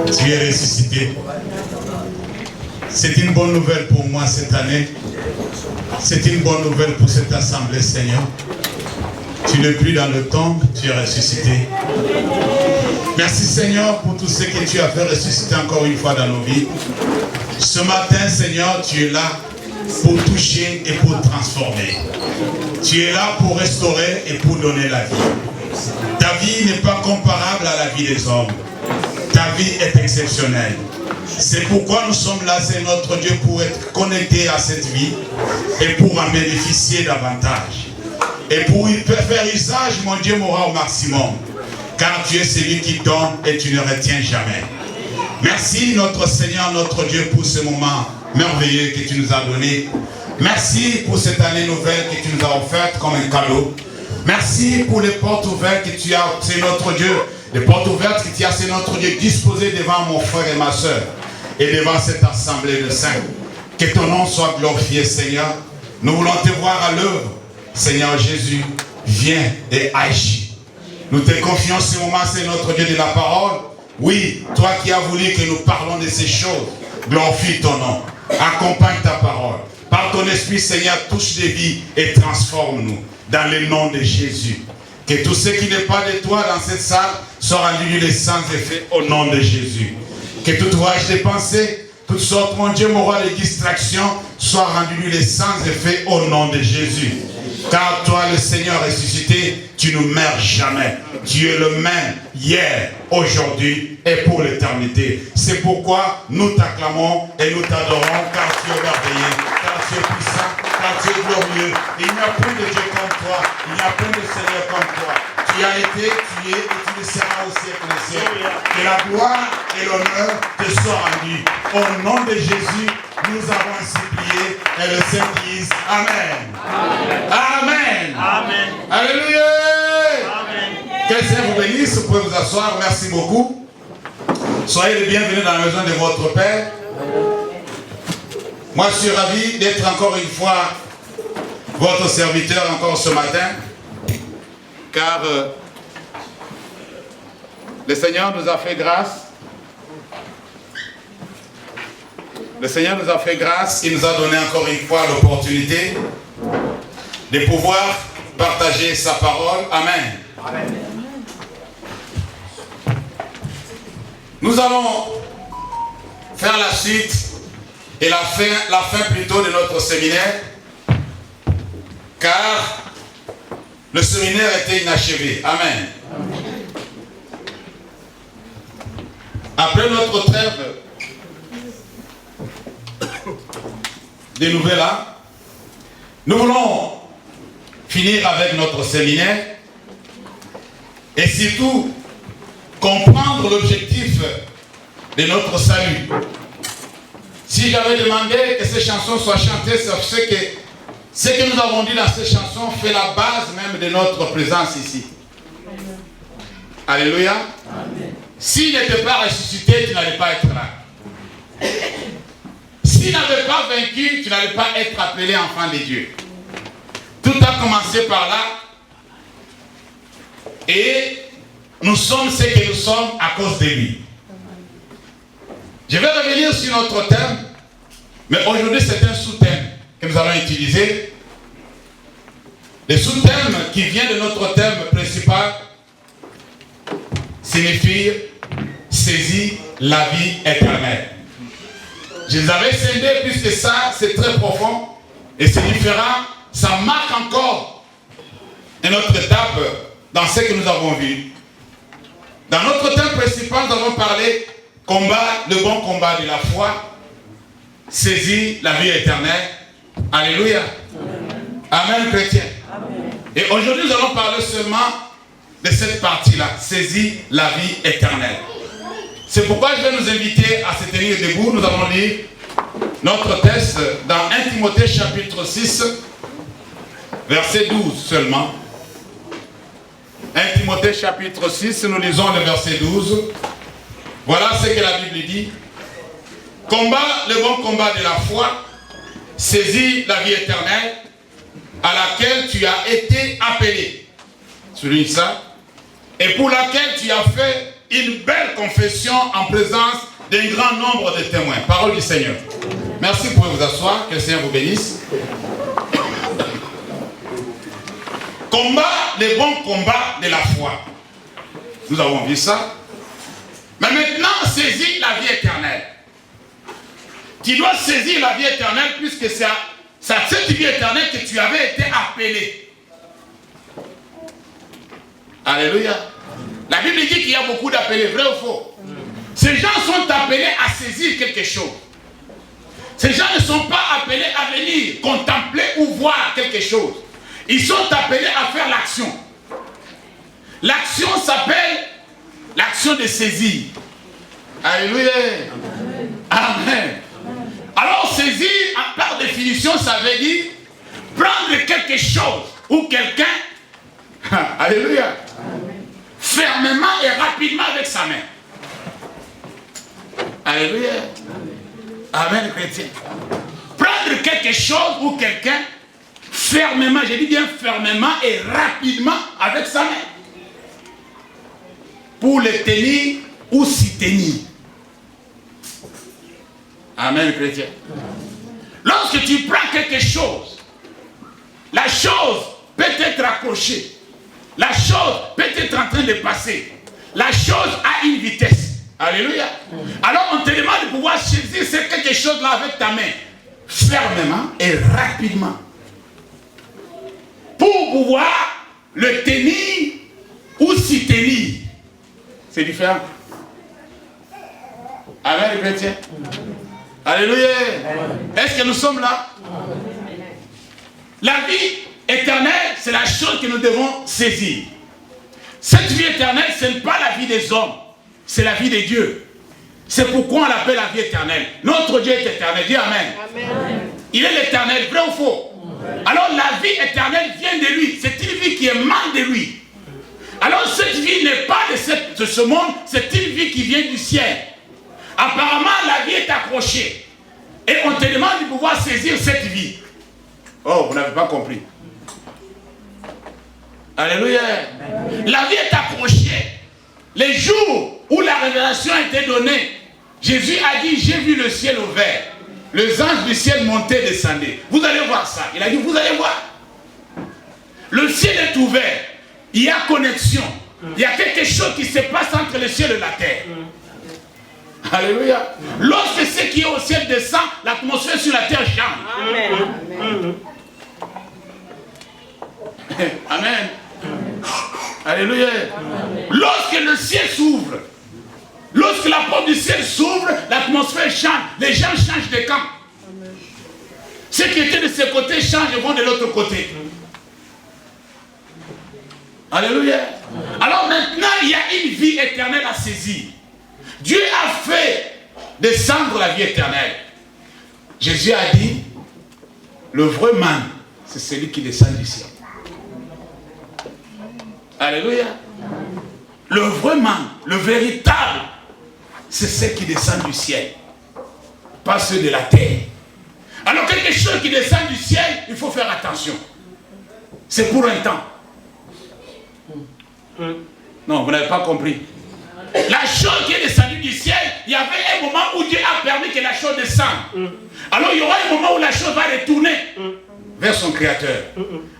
Tu es ressuscité. C'est une bonne nouvelle pour moi cette année. C'est une bonne nouvelle pour cette assemblée, Seigneur. Tu n'es plus dans le tombe, tu es ressuscité. Merci, Seigneur, pour tout ce que tu as fait ressusciter encore une fois dans nos vies. Ce matin, Seigneur, tu es là pour toucher et pour transformer. Tu es là pour restaurer et pour donner la vie. Ta vie n'est pas comparable à la vie des hommes. Ta vie est exceptionnelle. C'est pourquoi nous sommes là, c'est notre Dieu, pour être connectés à cette vie et pour en bénéficier davantage. Et pour y faire usage, mon Dieu mourra au maximum. Car tu es celui qui donne et tu ne retiens jamais. Merci notre Seigneur, notre Dieu, pour ce moment merveilleux que tu nous as donné. Merci pour cette année nouvelle que tu nous as offerte comme un cadeau. Merci pour les portes ouvertes que tu as, c'est notre Dieu. Les portes ouvertes que tu as, c'est notre Dieu, disposées devant mon frère et ma soeur. Et devant cette assemblée de saints. Que ton nom soit glorifié, Seigneur. Nous voulons te voir à l'œuvre. Seigneur Jésus, viens et agis. Nous te confions ce moment, c'est notre Dieu de la parole. Oui, toi qui as voulu que nous parlons de ces choses, glorifie ton nom. Accompagne ta parole. Par ton esprit, Seigneur, touche les vies et transforme-nous dans le nom de Jésus. Que tout ce qui n'est pas de toi dans cette salle soit rendu les sans effet au nom de Jésus. Que tout voyage de pensée, toutes sortes, mon Dieu, mon roi, de distractions, soit rendu les sans effet au nom de Jésus. Car toi, le Seigneur ressuscité, tu ne meurs jamais. Tu es le même hier, aujourd'hui et pour l'éternité. C'est pourquoi nous t'acclamons et nous t'adorons, car tu es merveilleux, car tu es puissant, car tu es glorieux. Il n'y a plus de Dieu comme toi, il n'y a plus de Seigneur comme toi. Tu as été, tu es et tu le seras au siècle des siècles. Que la gloire et l'honneur te soient rendus. Au nom de Jésus, nous avons ainsi prié et le Seigneur dise Amen. Amen. Amen. Amen. Alléluia. Amen. Que le Seigneur vous bénisse. Vous pouvez vous asseoir. Merci beaucoup. Soyez les bienvenus dans la maison de votre Père. Moi, je suis ravi d'être encore une fois votre serviteur encore ce matin. Car le Seigneur nous a fait grâce. Le Seigneur nous a fait grâce. Il nous a donné encore une fois l'opportunité de pouvoir partager sa parole. Amen. Amen. Nous allons faire la suite et la fin plutôt de notre séminaire. Car le séminaire était inachevé. Amen. Après notre trêve des nouvelles là, nous voulons finir avec notre séminaire et surtout comprendre l'objectif de notre salut. Si j'avais demandé que ces chansons soient chantées, c'est que ce que nous avons dit dans ces chansons fait la base même de notre présence ici. Alléluia. Amen. S'il n'était pas ressuscité, tu n'allais pas être là. S'il n'avait pas vaincu, tu n'allais pas être appelé enfant de Dieu. Tout a commencé par là. Et nous sommes ce que nous sommes à cause de lui. Je vais revenir sur notre thème. Mais aujourd'hui, c'est un sous-thème que nous allons utiliser. Le sous-thème qui vient de notre thème principal signifie saisis la vie éternelle. Je les avais scindés puisque ça, c'est très profond et c'est différent. Ça marque encore une autre étape dans ce que nous avons vu. Dans notre thème principal, nous avons parlé combat, le bon combat de la foi. Saisis la vie éternelle. Alléluia. Amen, chrétien. Amen. Et aujourd'hui, nous allons parler seulement de cette partie-là. Saisis la vie éternelle. C'est pourquoi je vais nous inviter à se tenir debout. Nous allons lire notre texte dans 1 Timothée chapitre 6, verset 12 seulement. 1 Timothée chapitre 6, nous lisons le verset 12. Voilà ce que la Bible dit. Combat le bon combat de la foi, saisis la vie éternelle à laquelle tu as été appelé. Souligne ça. Et pour laquelle tu as fait une belle confession en présence d'un grand nombre de témoins. Parole du Seigneur. Merci, vous pouvez vous asseoir, que le Seigneur vous bénisse. Combat, les bons combats de la foi. Nous avons vu ça. Mais maintenant, saisis la vie éternelle. Tu dois saisir la vie éternelle puisque c'est à cette vie éternelle que tu avais été appelé. Alléluia. La Bible dit qu'il y a beaucoup d'appelés, vrai ou faux? Ces gens sont appelés à saisir quelque chose. Ces gens ne sont pas appelés à venir contempler ou voir quelque chose. Ils sont appelés à faire l'action. L'action s'appelle l'action de saisir. Alléluia. Amen. Alors saisir, par définition, ça veut dire prendre quelque chose ou quelqu'un, alléluia, fermement et rapidement avec sa main. Alléluia. Amen, chrétien. Prendre quelque chose ou quelqu'un fermement, je dis bien fermement et rapidement avec sa main. Pour le tenir ou s'y tenir. Amen, chrétien. Lorsque tu prends quelque chose, la chose peut être accrochée. La chose peut être en train de passer. La chose a une vitesse. Alléluia. Alors on te demande de pouvoir saisir quelque chose-là avec ta main. Fermement et rapidement. Pour pouvoir le tenir ou s'y tenir. C'est différent. Amen, chrétien. Alléluia. Est-ce que nous sommes là? La vie éternelle, c'est la chose que nous devons saisir. Cette vie éternelle, ce n'est pas la vie des hommes, c'est la vie de Dieu. C'est pourquoi on l'appelle la vie éternelle. Notre Dieu est éternel. Dis Amen. Amen. Il est l'éternel, vrai ou faux? Alors la vie éternelle vient de lui. C'est une vie qui émane de lui. Alors cette vie n'est pas de ce monde, c'est une vie qui vient du ciel. Apparemment, la vie est accrochée. Et on te demande de pouvoir saisir cette vie. Oh, vous n'avez pas compris. Alléluia. La vie est accrochée. Les jours où la révélation a été donnée, Jésus a dit, j'ai vu le ciel ouvert. Les anges du ciel montaient et descendaient. Vous allez voir ça. Il a dit, vous allez voir. Le ciel est ouvert. Il y a connexion. Il y a quelque chose qui se passe entre le ciel et la terre. Alléluia. Lorsque ce qui est au ciel descend, l'atmosphère sur la terre change. Amen. Amen. Alléluia. Lorsque le ciel s'ouvre, lorsque la porte du ciel s'ouvre, l'atmosphère change. Les gens changent de camp. Ceux qui étaient de ce côté changent et vont de l'autre côté. Alléluia. Alors maintenant, il y a une vie éternelle à saisir. Dieu a fait descendre la vie éternelle. Jésus a dit, le vrai man, c'est celui qui descend du ciel. Alléluia. Le vrai man, le véritable, c'est ceux qui descendent du ciel. Pas ceux de la terre. Alors quelque chose qui descend du ciel, il faut faire attention. C'est pour un temps. Non, vous n'avez pas compris. La chose qui est descendue du ciel, il y avait un moment où Dieu a permis que la chose descende. Alors il y aura un moment où la chose va retourner vers son créateur.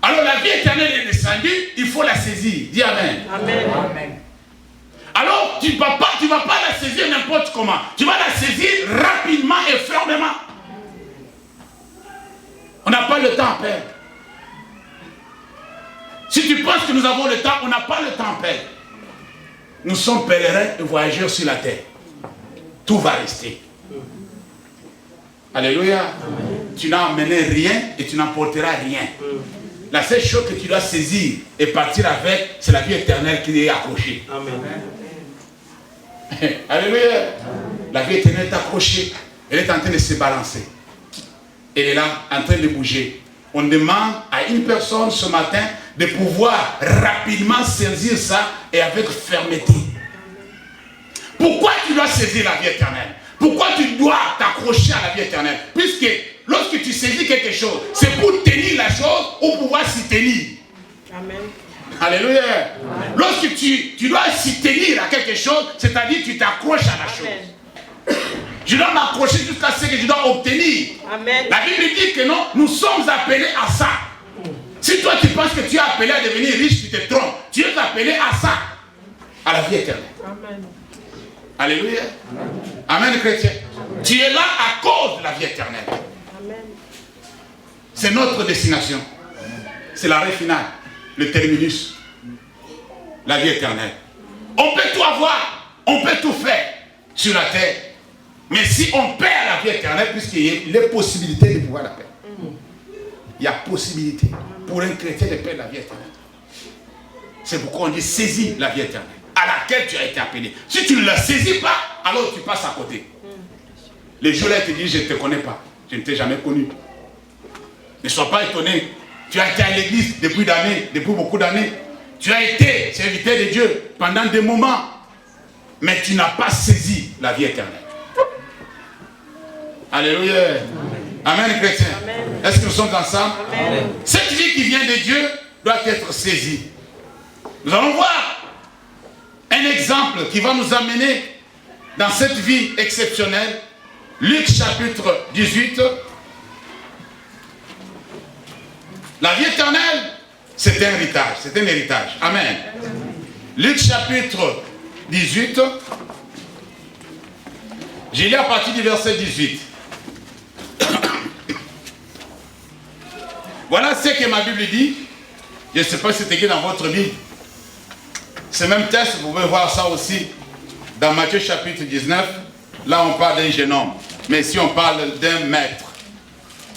Alors la vie éternelle est descendue, il faut la saisir. Dis Amen. Amen. Amen. Alors tu ne vas pas la saisir n'importe comment. Tu vas la saisir rapidement et fermement. On n'a pas le temps à perdre. Si tu penses que nous avons le temps, on n'a pas le temps à perdre. Nous sommes pèlerins et voyageurs sur la terre. Tout va rester. Alléluia. Amen. Tu n'as emmené rien et tu n'emporteras rien. La seule chose que tu dois saisir et partir avec, c'est la vie éternelle qui est accrochée. Amen. Alléluia. Amen. La vie éternelle est accrochée. Elle est en train de se balancer. Elle est là, en train de bouger. On demande à une personne ce matin de pouvoir rapidement saisir ça et avec fermeté. Pourquoi tu dois saisir la vie éternelle? Pourquoi tu dois t'accrocher à la vie éternelle? Puisque lorsque tu saisis quelque chose, c'est pour tenir la chose ou pouvoir s'y tenir. Amen. Alléluia. Lorsque tu dois s'y tenir à quelque chose, c'est-à-dire tu t'accroches à la chose. Je dois m'accrocher jusqu'à ce que je dois obtenir. Amen. La Bible dit que non, nous sommes appelés à ça. Si toi tu penses que tu es appelé à devenir riche, tu te trompes. Tu es appelé à ça, à la vie éternelle. Amen. Alléluia. Amen, Amen chrétien. Amen. Tu es là à cause de la vie éternelle. C'est notre destination. C'est l'arrêt final, le terminus. La vie éternelle. On peut tout avoir, on peut tout faire sur la terre. Mais si on perd la vie éternelle, puisqu'il y a les possibilités de pouvoir la perdre. Il y a possibilité pour un chrétien de perdre la vie éternelle. C'est pourquoi on dit saisis la vie éternelle, à laquelle tu as été appelé. Si tu ne la saisis pas, alors tu passes à côté. Les jours-là, ils te disent, je ne te connais pas, je ne t'ai jamais connu. Ne sois pas étonné. Tu as été à l'église depuis beaucoup d'années. Tu as été serviteur de Dieu pendant des moments, mais tu n'as pas saisi la vie éternelle. Alléluia. Amen, chrétien. Est-ce que nous sommes ensemble? Amen. Cette vie qui vient de Dieu doit être saisie. Nous allons voir un exemple qui va nous amener dans cette vie exceptionnelle. Luc chapitre 18. La vie éternelle, c'est un héritage. C'est un héritage. Amen. Luc chapitre 18. J'ai lu à partir du verset 18. Voilà ce que ma Bible dit. Je ne sais pas si c'est écrit dans votre Bible. Ce même texte, vous pouvez voir ça aussi dans Matthieu chapitre 19. Là, on parle d'un jeune homme. Mais ici, on parle d'un maître.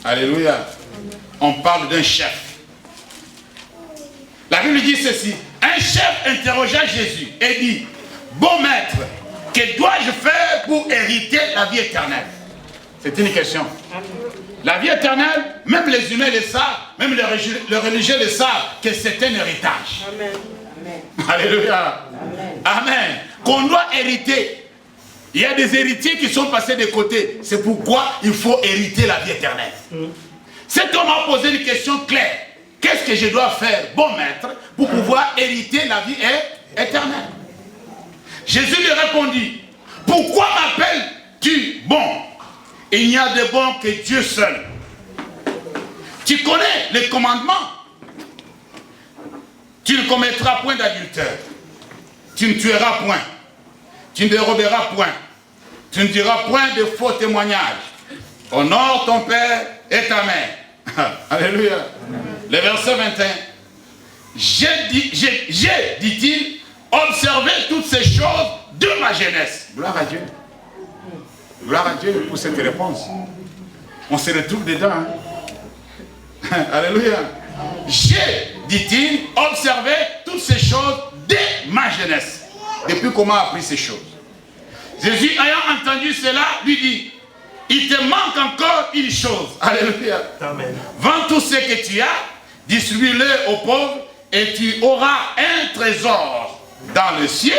Alléluia. On parle d'un chef. La Bible dit ceci. Un chef interrogea Jésus et dit, bon maître, que dois-je faire pour hériter la vie éternelle? C'est une question. La vie éternelle, même les humains le savent, même les religieux le savent, que c'est un héritage. Amen. Alléluia. Amen. Amen. Qu'on doit hériter. Il y a des héritiers qui sont passés de côté. C'est pourquoi il faut hériter la vie éternelle. Cet homme a posé une question claire. Qu'est-ce que je dois faire, bon maître, pour pouvoir hériter la vie éternelle? Jésus lui répondit, pourquoi m'appelles-tu bon? Il n'y a de bon que Dieu seul. Tu connais les commandements. Tu ne commettras point d'adultère. Tu ne tueras point. Tu ne déroberas point. Tu ne diras point de faux témoignages. Honore ton père et ta mère. Alléluia. Le verset 21. J'ai, dit-il, observé toutes ces choses de ma jeunesse. Gloire à Dieu. Gloire à Dieu pour cette réponse. On se retrouve dedans. Hein? Alléluia. J'ai, dit-il, observé toutes ces choses dès ma jeunesse. Depuis comment a appris ces choses? Jésus, ayant entendu cela, lui dit, il te manque encore une chose. Alléluia. Amen. Vends tout ce que tu as, distribue-le aux pauvres, et tu auras un trésor dans le ciel,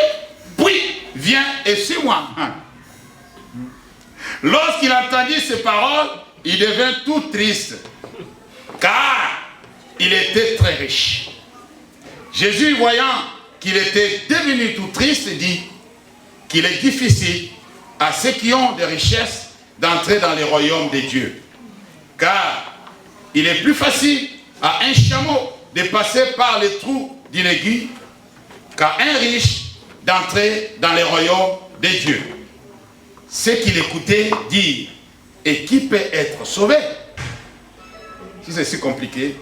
puis viens et suis-moi. Lorsqu'il entendit ces paroles, il devint tout triste, car il était très riche. Jésus, voyant qu'il était devenu tout triste, dit qu'il est difficile à ceux qui ont des richesses d'entrer dans les royaumes de Dieu. Car il est plus facile à un chameau de passer par les trous d'une aiguille qu'à un riche d'entrer dans les royaumes de Dieu. Ceux qui l'écoutaient dirent, et qui peut être sauvé? Si c'est si compliqué,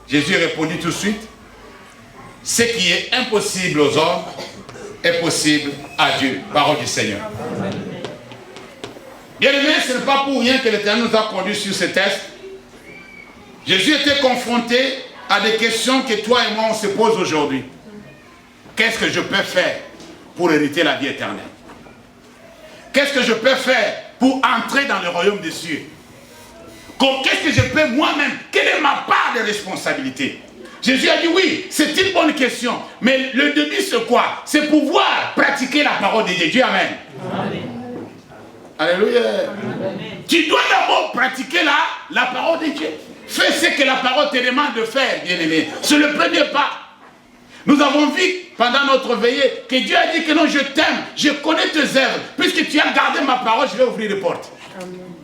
Jésus répondit tout de suite, ce qui est impossible aux hommes est possible à Dieu. Parole du Seigneur. Bien aimé, ce n'est pas pour rien que l'Éternel nous a conduits sur ce test. Jésus était confronté à des questions que toi et moi on se pose aujourd'hui. Qu'est-ce que je peux faire pour hériter la vie éternelle? Qu'est-ce que je peux faire pour entrer dans le royaume des cieux? Qu'est-ce que je peux moi-même? Quelle est ma part de responsabilité? Jésus a dit oui, c'est une bonne question. Mais le début c'est quoi? C'est pouvoir pratiquer la parole de Dieu. Amen. Amen. Alléluia. Amen. Tu dois d'abord pratiquer la parole de Dieu. Fais ce que la parole te demande de faire, bien-aimé. C'est le premier pas. Nous avons vu pendant notre veillée que Dieu a dit que non, je t'aime, je connais tes œuvres. Puisque tu as gardé ma parole, je vais ouvrir les portes.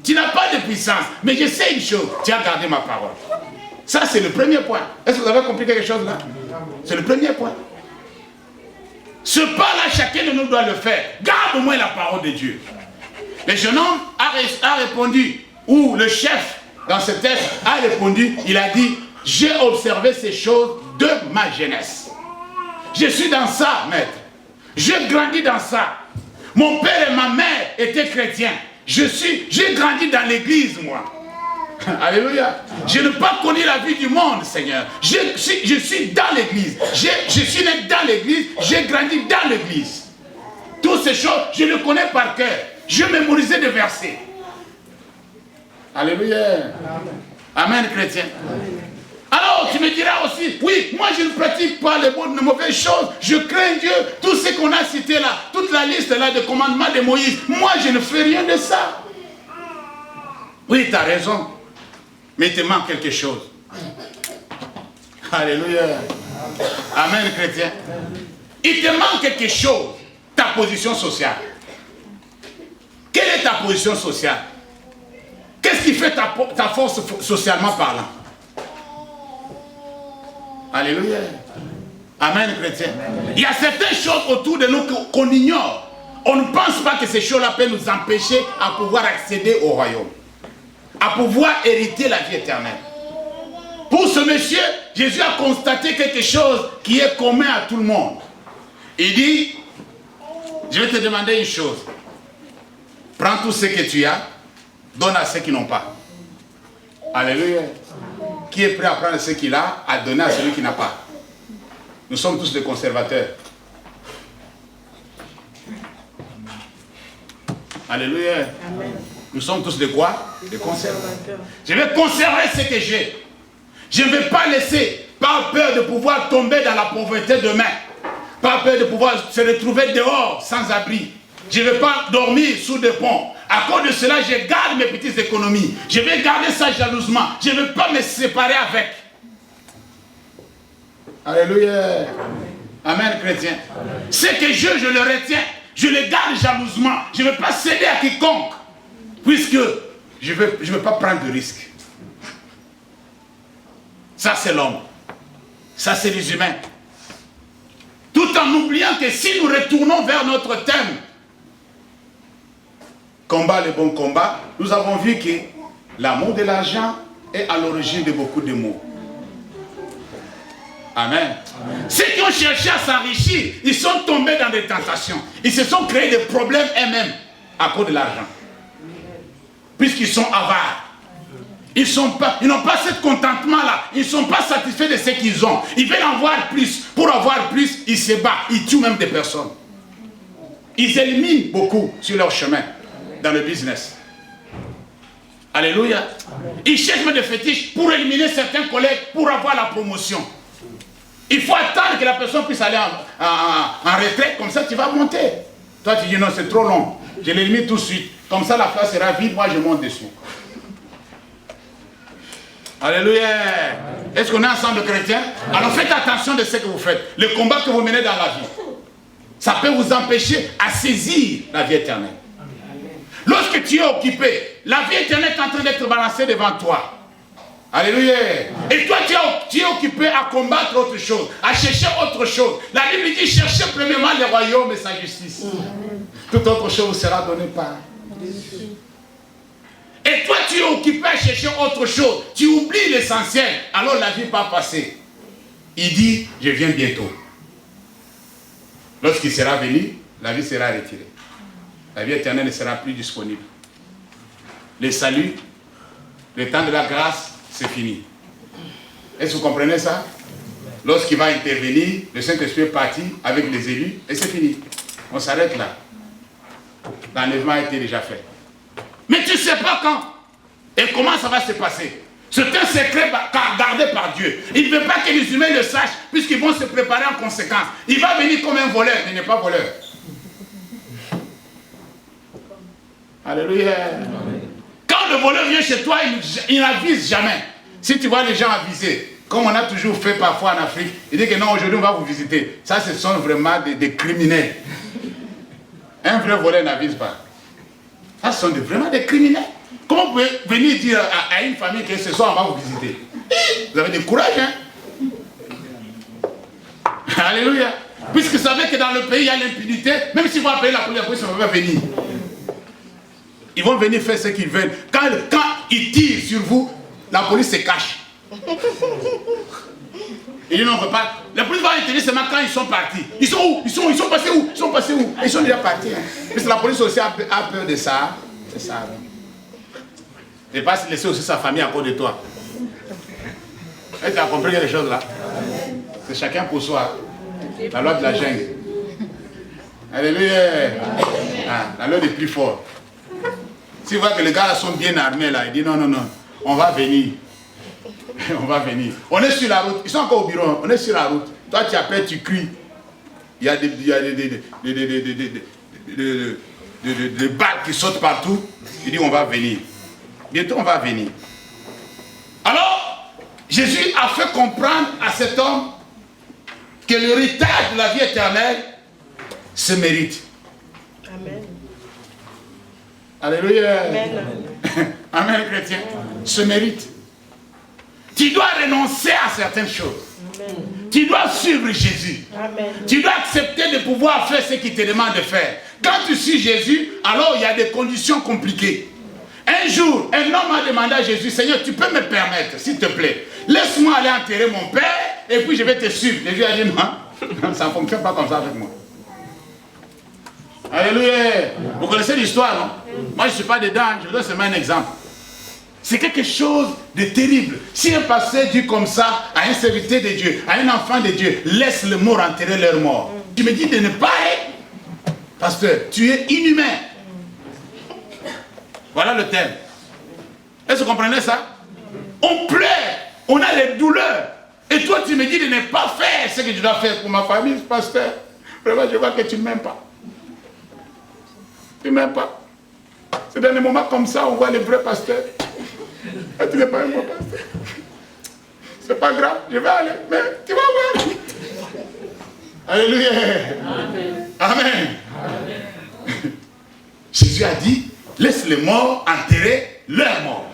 Tu n'as pas de puissance, mais je sais une chose, tu as gardé ma parole. Ça, c'est le premier point. Est-ce que vous avez compris quelque chose là? C'est le premier point. Ce pas-là, chacun de nous doit le faire. Garde au moins la parole de Dieu. Le jeune homme a répondu, ou le chef dans ce texte a répondu, il a dit, j'ai observé ces choses de ma jeunesse. Je suis dans ça, maître. J'ai grandi dans ça. Mon père et ma mère étaient chrétiens. J'ai grandi dans l'église, moi. Alléluia. Je n'ai pas connu la vie du monde, Seigneur. Je suis dans l'église. Je suis né dans l'église. J'ai grandi dans l'église. Toutes ces choses, je les connais par cœur. Je mémorisais des versets. Alléluia. Amen, chrétien. Alors, tu me diras aussi, oui, moi je ne pratique pas les mauvaises choses. Je crains Dieu. Tout ce qu'on a cité là, toute la liste là de commandements de Moïse, moi je ne fais rien de ça. Oui, tu as raison. Mais il te manque quelque chose. Alléluia. Amen, chrétien. Il te manque quelque chose. Ta position sociale. Quelle est ta position sociale? Qu'est-ce qui fait ta force socialement parlant? Alléluia. Amen, chrétien. Il y a certaines choses autour de nous qu'on ignore. On ne pense pas que ces choses-là peuvent nous empêcher à pouvoir accéder au royaume. À pouvoir hériter la vie éternelle. Pour ce monsieur, Jésus a constaté quelque chose qui est commun à tout le monde. Il dit, je vais te demander une chose. Prends tout ce que tu as, donne à ceux qui n'ont pas. Alléluia. Qui est prêt à prendre ce qu'il a, à donner à celui qui n'a pas? Nous sommes tous des conservateurs. Alléluia. Amen. Nous sommes tous de quoi? Des conservateurs. Je vais conserver ce que j'ai. Je ne vais pas laisser, par peur de pouvoir tomber dans la pauvreté demain, par peur de pouvoir se retrouver dehors, sans abri. Je ne vais pas dormir sous des ponts. À cause de cela, je garde mes petites économies. Je vais garder ça jalousement. Je ne vais pas me séparer avec. Alléluia. Amen, chrétien. Ce que je le retiens. Je le garde jalousement. Je ne vais pas céder à quiconque. Puisque je ne veux pas prendre de risques. Ça, c'est l'homme. Ça, c'est les humains. Tout en oubliant que si nous retournons vers notre thème, combat le bon combat, nous avons vu que l'amour de l'argent est à l'origine de beaucoup de maux. Amen. Amen. Ceux qui ont cherché à s'enrichir, ils sont tombés dans des tentations. Ils se sont créés des problèmes eux-mêmes à cause de l'argent. Puisqu'ils sont avares. Ils n'ont pas ce contentement-là. Ils ne sont pas satisfaits de ce qu'ils ont. Ils veulent en voir plus. Pour avoir plus, ils se battent. Ils tuent même des personnes. Ils éliminent beaucoup sur leur chemin dans le business. Alléluia. Ils cherchent des fétiches pour éliminer certains collègues pour avoir la promotion. Il faut attendre que la personne puisse aller en retraite, comme ça tu vas monter. Toi tu dis non, c'est trop long. Je l'élimine tout de suite. Comme ça la place sera vide, moi je monte dessus. Alléluia. Est-ce qu'on est ensemble chrétiens? Alors faites attention de ce que vous faites. Le combat que vous menez dans la vie. Ça peut vous empêcher à saisir la vie éternelle. Lorsque tu es occupé, la vie éternelle est en train d'être balancée devant toi. Alléluia. Et toi, tu es occupé à combattre autre chose, à chercher autre chose. La Bible dit, cherchez premièrement le royaume et sa justice. Toute autre chose vous sera donnée par. Et toi, tu es occupé à chercher autre chose. Tu oublies l'essentiel. Alors la vie va passer. Il dit, je viens bientôt. Lorsqu'il sera venu, la vie sera retirée. La vie éternelle ne sera plus disponible. Le salut, le temps de la grâce, c'est fini. Est-ce que vous comprenez ça? Lorsqu'il va intervenir, le Saint-Esprit est parti avec les élus et c'est fini. On s'arrête là. L'enlèvement a été déjà fait. Mais tu ne sais pas quand et comment ça va se passer. C'est un secret gardé par Dieu. Il ne veut pas que les humains le sachent puisqu'ils vont se préparer en conséquence. Il va venir comme un voleur, mais il n'est pas voleur. Alléluia. Quand le voleur vient chez toi, il n'avise jamais. Si tu vois les gens avisés, comme on a toujours fait parfois en Afrique, il dit que non, aujourd'hui on va vous visiter. Ça, ce sont vraiment des criminels. Un vrai voleur n'avise pas. Ça, ce sont vraiment des criminels. Comment vous pouvez venir dire à une famille que ce soir on va vous visiter? Vous avez du courage, hein? Alléluia. Puisque vous savez que dans le pays, il y a l'impunité. Même s'ils vont appeler la police ne va pas venir. Ils vont venir faire ce qu'ils veulent. Quand ils tirent sur vous, la police se cache. Et ils n'en veulent pas. La police va intervenir seulement quand ils sont partis. Ils sont où? Ils sont passés où? Ils sont passés où? Ils sont déjà partis. Hein. Parce que la police aussi a peur de ça. C'est ça. Et pas se laisser aussi sa famille à cause de toi. Et tu as compris quelque chose là? C'est chacun pour soi. La loi de la jungle. Alléluia. Ah, la loi des plus forts. Si vous voyez que les gars là sont bien armés là, ils disent non, non, non, on va venir. On va venir. On est sur la route. Ils sont encore au bureau. On est sur la route. Toi tu appelles, tu cries. Il y a des balles qui sautent partout. Il dit on va venir. Bientôt on va venir. Alors, Jésus a fait comprendre à cet homme que l'héritage de la vie éternelle se mérite. Amen. Alléluia. Amen. Amen, chrétien. Se mérite. Tu dois renoncer à certaines choses. Amen. Tu dois suivre Jésus. Amen. Tu dois accepter de pouvoir faire ce qu'il te demande de faire. Quand tu suis Jésus, alors il y a des conditions compliquées. Un jour, un homme a demandé à Jésus, Seigneur, tu peux me permettre, s'il te plaît, laisse-moi aller enterrer mon père et puis je vais te suivre. Jésus a dit non, ça ne fonctionne pas comme ça avec moi. Alléluia. Vous connaissez l'histoire, non? Moi, je ne suis pas dedans, je vous donne seulement un exemple. C'est quelque chose de terrible. Si un pasteur dit comme ça à un serviteur de Dieu, à un enfant de Dieu, laisse le mort enterrer leur mort. Tu me dis de ne pas être, pasteur, tu es inhumain. Voilà le thème. Est-ce que vous comprenez ça? On pleure, on a les douleurs. Et toi, tu me dis de ne pas faire ce que je dois faire pour ma famille, pasteur. Vraiment, je vois que tu ne m'aimes pas. Tu ne m'aimes pas. C'est dans des moments comme ça, on voit les vrais pasteurs. Et tu n'es pas un bon pasteur. C'est pas grave, je vais aller, mais tu vas voir. Alléluia. Amen. Amen. Amen. Jésus a dit, laisse les morts enterrer leurs morts.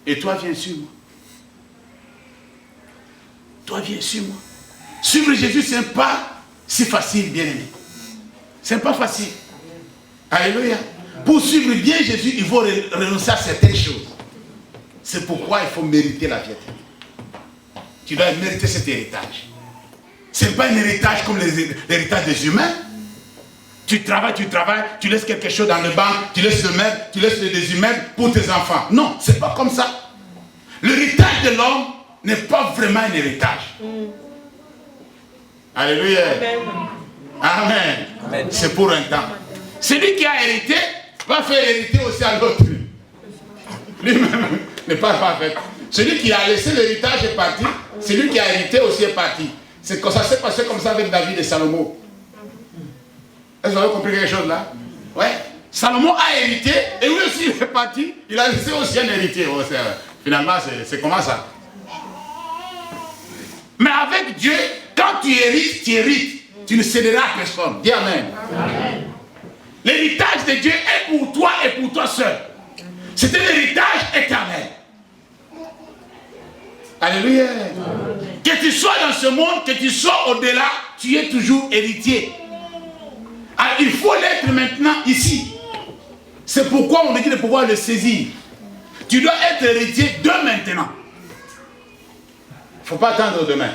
Et toi, viens sur moi. Toi, viens sur moi. Suivre Jésus, ce n'est pas si facile, bien aimé. Ce n'est pas facile. Alléluia. Pour suivre bien Jésus, il faut renoncer à certaines choses. C'est pourquoi il faut mériter la vie éternelle. Tu dois mériter cet héritage. Ce n'est pas un héritage comme l'héritage des humains. Tu travailles, tu laisses quelque chose dans le banc, tu laisses le meuble, tu laisses des humains pour tes enfants. Non, ce n'est pas comme ça. L'héritage de l'homme n'est pas vraiment un héritage. Alléluia. Amen. Amen. C'est pour un temps. Celui qui a hérité va faire hériter aussi à l'autre. Lui-même n'est pas parfait. Celui qui a laissé l'héritage est parti. Celui qui a hérité aussi est parti. C'est comme ça s'est passé comme ça avec David et Salomon. Est-ce que vous avez compris quelque chose là? Ouais. Salomon a hérité et lui aussi il est parti. Il a laissé aussi un héritier. Oh, finalement, c'est comment ça? Mais avec Dieu, quand tu hérites, tu hérites. Tu ne céderas à personne. Dis Amen. Amen. L'héritage de Dieu est pour toi et pour toi seul. C'est un héritage éternel. Alléluia. Amen. Que tu sois dans ce monde, que tu sois au-delà, tu es toujours héritier. Alors, il faut l'être maintenant ici. C'est pourquoi on dit de pouvoir le saisir. Tu dois être héritier de maintenant. Il ne faut pas attendre demain.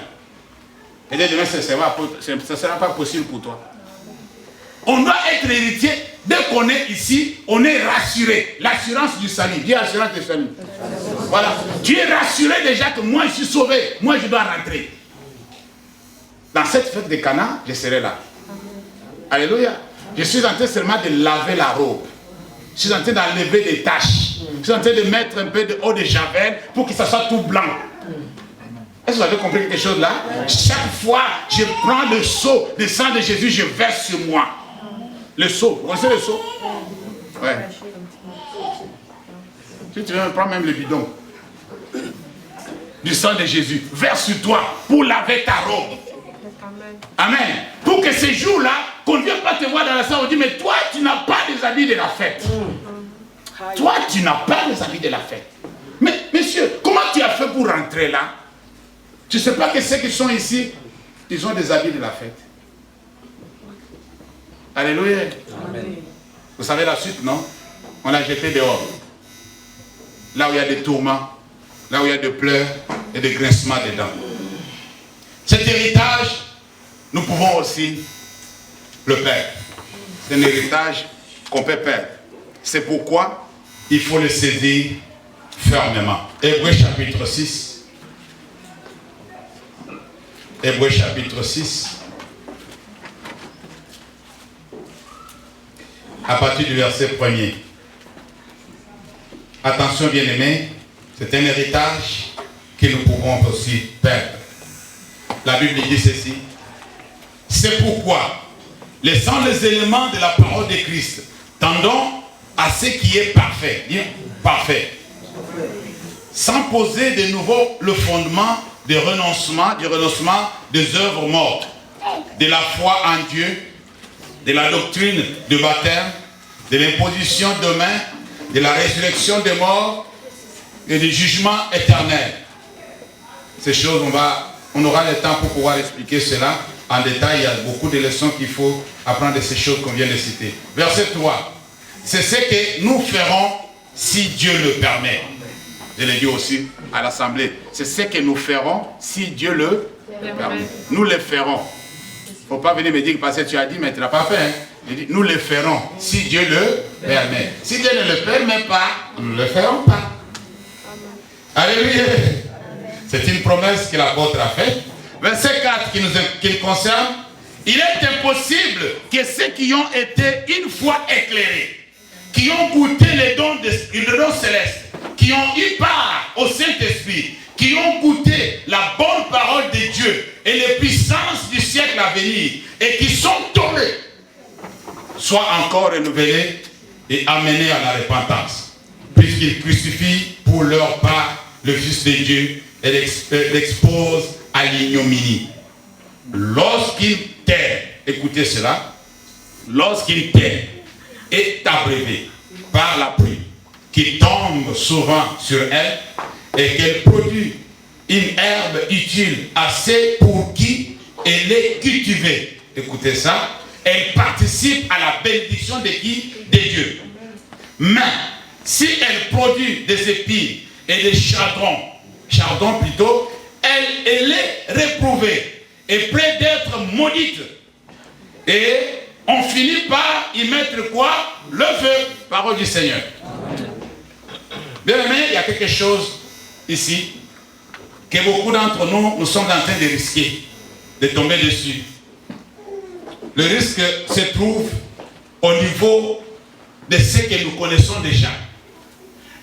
Et demain, ce ne sera pas possible pour toi. On doit être héritier. Dès qu'on est ici, on est rassuré. L'assurance du salut. Dis assurance du salut. Voilà. Tu es rassuré déjà que moi, je suis sauvé. Moi, je dois rentrer. Dans cette fête de Cana, je serai là. Alléluia. Je suis en train seulement de laver la robe. Je suis en train d'enlever des taches. Je suis en train de mettre un peu de eau de javel pour que ça soit tout blanc. Est-ce que vous avez compris quelque chose là? Chaque fois, je prends le seau, le sang de Jésus, je verse sur moi. Le seau. Vous connaissez le seau? Ouais. Si tu veux, prends même le bidon. du sang de Jésus verse sur toi pour laver ta robe. Amen. Pour que ces jours-là, qu'on ne vienne pas te voir dans la salle, on dit, mais toi, tu n'as pas les habits de la fête. Toi, tu n'as pas les habits de la fête. Mais, monsieur, comment tu as fait pour rentrer là? Tu ne sais pas que ceux qui sont ici, ils ont des habits de la fête. Alléluia. Amen. Vous savez la suite, non? On l'a jeté dehors. Là où il y a des tourments, là où il y a des pleurs et des grincements dedans. Cet héritage, nous pouvons aussi le perdre. C'est un héritage qu'on peut perdre. C'est pourquoi il faut le saisir fermement. Hébreux chapitre 6. Hébreux chapitre 6. À partir du verset 1er. Attention bien-aimés, c'est un héritage que nous pouvons aussi perdre. La Bible dit ceci. C'est pourquoi, laissant les éléments de la parole de Christ, tendons à ce qui est parfait. Dis parfait. Sans poser de nouveau le fondement du renoncement des œuvres mortes, de la foi en Dieu, de la doctrine du baptême, de l'imposition de main, de la résurrection des morts et du jugement éternel. Ces choses, on aura le temps pour pouvoir expliquer cela en détail. Il y a beaucoup de leçons qu'il faut apprendre de ces choses qu'on vient de citer. Verset 3. C'est ce que nous ferons si Dieu le permet. Je l'ai dit aussi à l'Assemblée. C'est ce que nous ferons si Dieu le permet. Nous le ferons. Il ne faut pas venir me dire parce que tu as dit, mais tu ne l'as pas fait. Hein? Il dit, nous le ferons si Dieu le permet. Si Dieu ne le permet pas, nous ne le ferons pas. Alléluia. C'est une promesse que l'apôtre a faite. Verset 4 qui nous concerne. Il est impossible que ceux qui ont été une fois éclairés, qui ont goûté les dons célestes, qui ont eu part au Saint-Esprit, qui ont goûté la bonne parole de Dieu et les puissances du siècle à venir, et qui sont tombés, soient encore renouvelés et amenés à la repentance, puisqu'ils crucifient pour leur part le Fils de Dieu et l'exposent à l'ignominie. Lorsqu'il t'aime, écoutez cela, lorsqu'il t'aime, est abrévé par la pluie, qui tombe souvent sur elle, et qu'elle produit une herbe utile assez pour qui elle est cultivée. Écoutez ça, elle participe à la bénédiction de qui? De Dieu. Mais si elle produit des épines et des chardons plutôt, elle est réprouvée et près d'être maudite. Et on finit par y mettre quoi? Le feu, parole du Seigneur. Bien aimé, il y a quelque chose ici que beaucoup d'entre nous, nous sommes en train de risquer, de tomber dessus. Le risque se trouve au niveau de ce que nous connaissons déjà.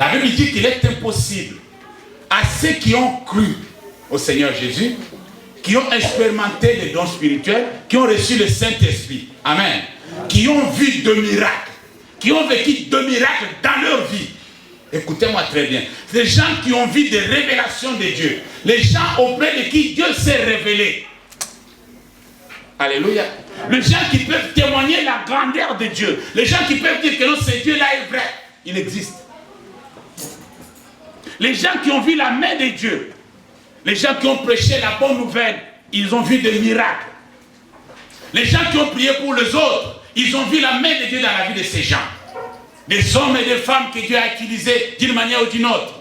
La Bible dit qu'il est impossible à ceux qui ont cru au Seigneur Jésus, qui ont expérimenté les dons spirituels, qui ont reçu le Saint-Esprit, amen, qui ont vu de miracles, qui ont vécu de miracles dans leur vie. Écoutez-moi très bien. Les gens qui ont vu des révélations de Dieu, les gens auprès de qui Dieu s'est révélé. Alléluia. Les gens qui peuvent témoigner la grandeur de Dieu, les gens qui peuvent dire que non, ce Dieu-là est vrai, il existe. Les gens qui ont vu la main de Dieu, les gens qui ont prêché la bonne nouvelle, ils ont vu des miracles. Les gens qui ont prié pour les autres, ils ont vu la main de Dieu dans la vie de ces gens. Des hommes et des femmes que Dieu a utilisés d'une manière ou d'une autre.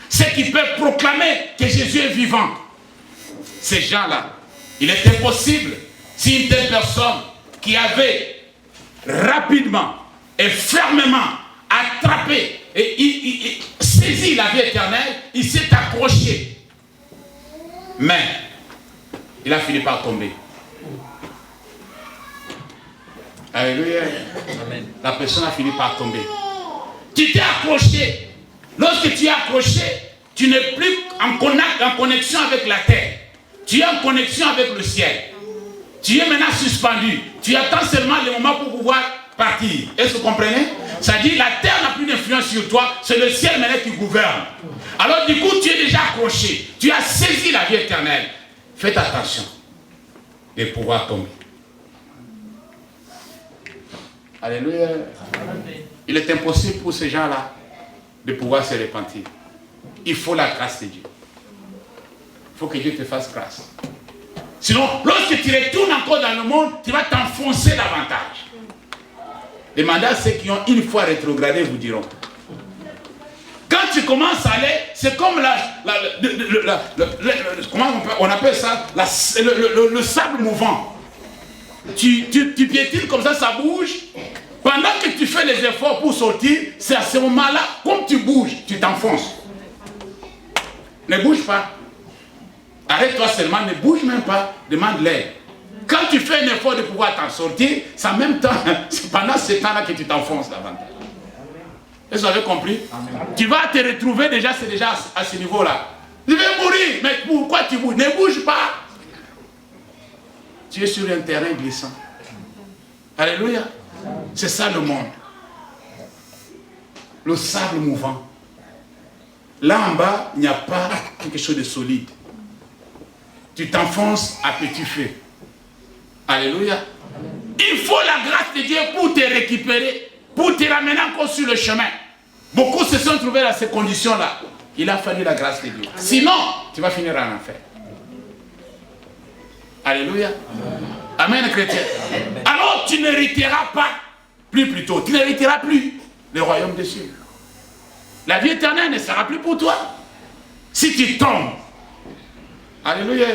Ceux qui peuvent proclamer que Jésus est vivant. Ces gens-là, il est impossible si une telle personne qui avait rapidement et fermement attrapé et saisi la vie éternelle, il s'est accroché. Mais il a fini par tomber. Alléluia. Amen. La personne a fini par tomber. Tu t'es accroché. Lorsque tu es accroché, tu n'es plus en connexion avec la terre. Tu es en connexion avec le ciel. Tu es maintenant suspendu. Tu attends seulement le moment pour pouvoir partir. Est-ce que vous comprenez? Ça dit la terre n'a plus d'influence sur toi. C'est le ciel maintenant qui gouverne. Alors du coup, tu es déjà accroché. Tu as saisi la vie éternelle. Faites attention de pouvoir tomber. Alléluia. Il est impossible pour ces gens-là de pouvoir se repentir. Il faut la grâce de Dieu. Il faut que Dieu te fasse grâce. Sinon, lorsque tu retournes encore dans le monde, tu vas t'enfoncer davantage. Demandez à ceux qui ont une fois rétrogradé, vous diront. Quand tu commences à aller, c'est comme comment on appelle ça, le sable mouvant. Tu piétines comme ça bouge. Pendant que tu fais les efforts pour sortir, c'est à ce moment-là, comme tu bouges, tu t'enfonces. Ne bouge pas. Arrête-toi seulement, ne bouge même pas, demande l'aide. Quand tu fais un effort de pouvoir t'en sortir, c'est en même temps, c'est pendant ce temps-là que tu t'enfonces davantage. Est-ce que vous avez compris? Amen. Tu vas te retrouver déjà, c'est déjà à ce niveau-là. Tu veux mourir, mais pourquoi tu bouges? Ne bouge pas. Tu es sur un terrain glissant. Alléluia. C'est ça le monde. Le sable mouvant. Là en bas, il n'y a pas quelque chose de solide. Tu t'enfonces à petit feu. Alléluia. Il faut la grâce de Dieu pour te récupérer, pour te ramener encore sur le chemin. Beaucoup se sont trouvés dans ces conditions-là. Il a fallu la grâce de Dieu. Sinon, tu vas finir en enfer. Alléluia. Amen, chrétien. Alors, tu n'hériteras pas, plutôt, tu n'hériteras plus le royaume des cieux. La vie éternelle ne sera plus pour toi. Si tu tombes, alléluia,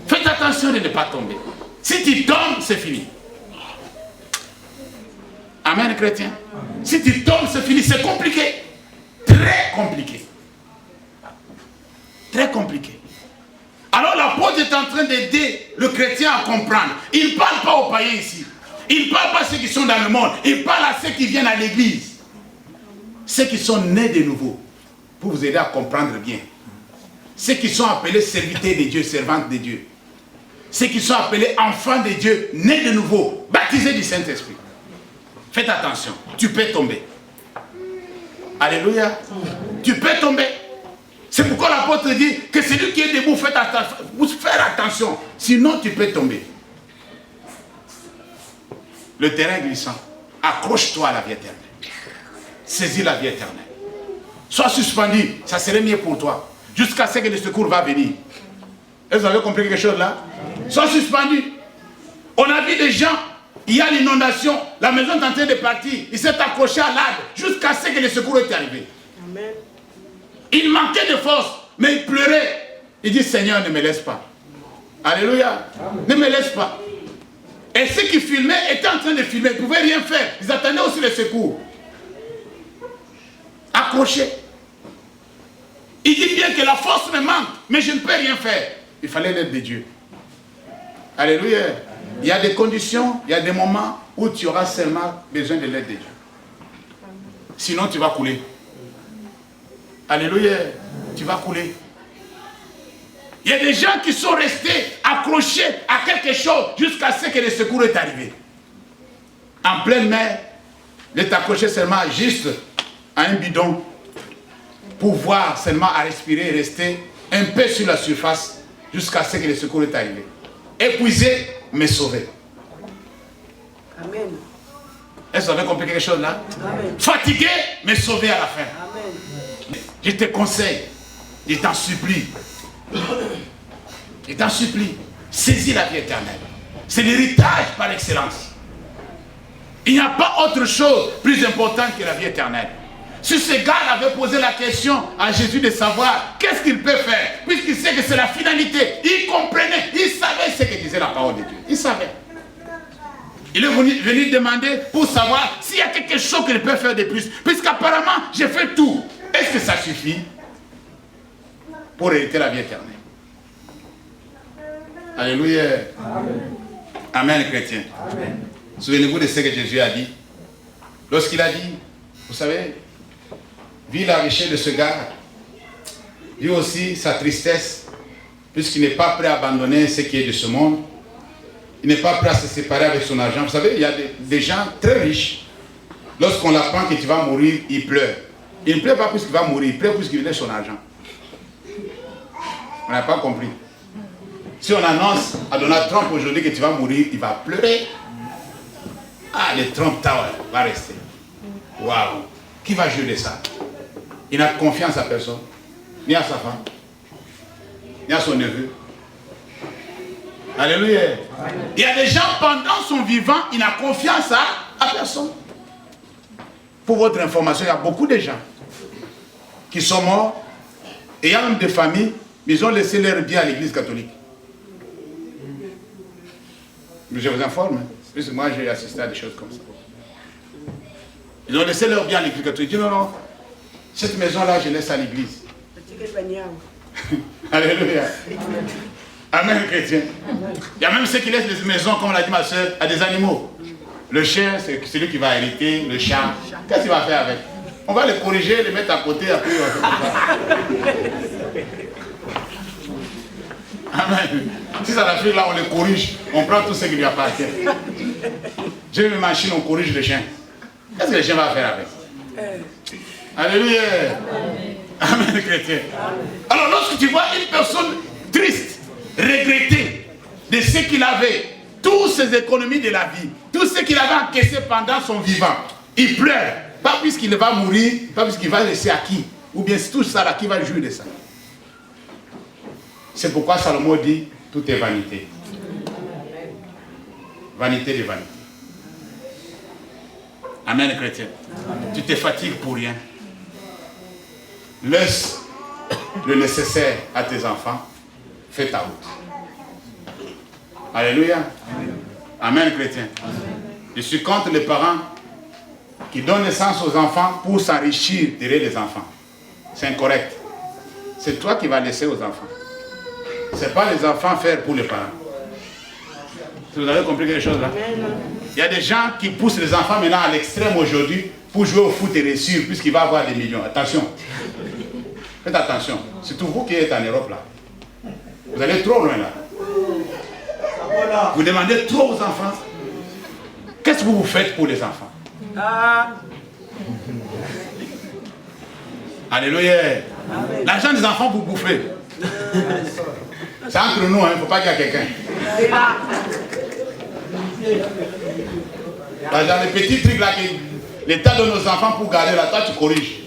faites attention de ne pas tomber. Si tu tombes, c'est fini. Amen, chrétien. Si tu tombes, c'est fini. C'est compliqué. Très compliqué. Très compliqué. Alors l'apôtre est en train d'aider le chrétien à comprendre. Il ne parle pas aux païens ici. Il ne parle pas à ceux qui sont dans le monde. Il parle à ceux qui viennent à l'église. Ceux qui sont nés de nouveau. Pour vous aider à comprendre bien. Ceux qui sont appelés serviteurs de Dieu, servantes de Dieu. Ceux qui sont appelés enfants de Dieu, nés de nouveau, baptisés du Saint-Esprit. Faites attention, tu peux tomber. Alléluia. Tu peux tomber. C'est pourquoi l'apôtre dit que celui qui est debout, faites attention. Sinon, tu peux tomber. Le terrain glissant. Accroche-toi à la vie éternelle. Saisis la vie éternelle. Sois suspendu, ça serait mieux pour toi. Jusqu'à ce que le secours va venir. Est-ce que vous avez compris quelque chose là? Sois suspendu. On a vu des gens, il y a l'inondation, la maison est en train de partir, il s'est accroché à l'arbre jusqu'à ce que le secours est arrivé. Amen. Il manquait de force, mais il pleurait. Il dit, Seigneur, ne me laisse pas. Alléluia. Amen. Ne me laisse pas. Et ceux qui filmaient étaient en train de filmer, ils ne pouvaient rien faire. Ils attendaient aussi le secours. Accroché. Il dit bien que la force me manque, mais je ne peux rien faire. Il fallait l'aide de Dieu. Alléluia. Il y a des conditions, il y a des moments où tu auras seulement besoin de l'aide de Dieu. Sinon, tu vas couler. Alléluia. Tu vas couler. Il y a des gens qui sont restés accrochés à quelque chose jusqu'à ce que le secours est arrivé. En pleine mer, de t'accrocher seulement juste à un bidon pour voir seulement à respirer et rester un peu sur la surface jusqu'à ce que le secours est arrivé. Épuisé, mais sauvé. Amen. Est-ce que vous avez compris quelque chose là? Amen. Fatigué, mais sauvé à la fin. Amen. Je te conseille, je t'en supplie. Je t'en supplie, saisis la vie éternelle. C'est l'héritage par excellence. Il n'y a pas autre chose plus importante que la vie éternelle. Si ce gars avait posé la question à Jésus de savoir qu'est-ce qu'il peut faire, puisqu'il sait que c'est la finalité, il comprenait, il savait ce que disait la parole de Dieu. Il savait. Il est venu demander pour savoir s'il y a quelque chose qu'il peut faire de plus. Puisqu'apparemment, j'ai fait tout. Est-ce que ça suffit pour hériter la vie éternelle? Alléluia. Amen. Amen, chrétien. Souvenez-vous de ce que Jésus a dit. Lorsqu'il a dit, vous savez, vu la richesse de ce gars, vu aussi sa tristesse, puisqu'il n'est pas prêt à abandonner ce qui est de ce monde, il n'est pas prêt à se séparer avec son argent. Vous savez, il y a des gens très riches, lorsqu'on apprend que tu vas mourir, ils pleurent. Il ne pleure pas puisqu'il va mourir, il pleure puisqu'il a son argent. On n'a pas compris. Si on annonce à Donald Trump aujourd'hui que tu vas mourir, il va pleurer. Ah, le Trump Tower va rester. Waouh! Qui va jurer ça? Il n'a confiance à personne, ni à sa femme, ni à son neveu. Alléluia. Il y a des gens, pendant son vivant, il n'a confiance à personne. Pour votre information, il y a beaucoup de gens qui sont morts, et il y a même des familles, mais ils ont laissé leur bien à l'église catholique. Je vous informe, hein, parce que moi j'ai assisté à des choses comme ça. Ils ont laissé leur bien à l'église catholique. Ils disent non, non, cette maison-là, je laisse à l'église. Alléluia. Amen, chrétien. Il y a même ceux qui laissent les maisons, comme l'a dit ma soeur, à des animaux. Le chien, c'est celui qui va hériter, le chat. Qu'est-ce qu'il va faire avec? On va les corriger, les mettre à côté, après on va faire ça. Amen. Si ça l'Afrique là, on les corrige, on prend tout ce qui lui appartient. J'ai une machine, on corrige le chien. Qu'est-ce que le chien va faire avec? Alléluia. Amen, chrétien. Alors lorsque tu vois une personne triste, regretté de ce qu'il avait, toutes ses économies de la vie, tout ce qu'il avait encaissé pendant son vivant, il pleure, pas puisqu'il va mourir, pas puisqu'il va laisser à qui, ou bien c'est tout ça là qui va jouir de ça. C'est pourquoi Salomon dit, tout est vanité. Vanité de vanité. Amen, chrétien. Tu te fatigues pour rien. Laisse le nécessaire à tes enfants. Fais ta route. Alléluia. Amen, chrétien. Je suis contre les parents qui donnent naissance aux enfants pour s'enrichir derrière les enfants. C'est incorrect. C'est toi qui vas laisser aux enfants. Ce n'est pas les enfants faire pour les parents. Vous avez compris quelque chose là? Il y a des gens qui poussent les enfants maintenant à l'extrême aujourd'hui pour jouer au foot et réussir puisqu'il va avoir des millions. Attention. Faites attention. Surtout vous qui êtes en Europe là. Vous allez trop loin là. Vous demandez trop aux enfants. Qu'est-ce que vous faites pour les enfants? Alléluia. L'argent des enfants, vous bouffez. C'est entre nous, il ne faut pas qu'il y ait quelqu'un. Dans les petits trucs là, l'État donne nos enfants pour garder là, toi tu corriges.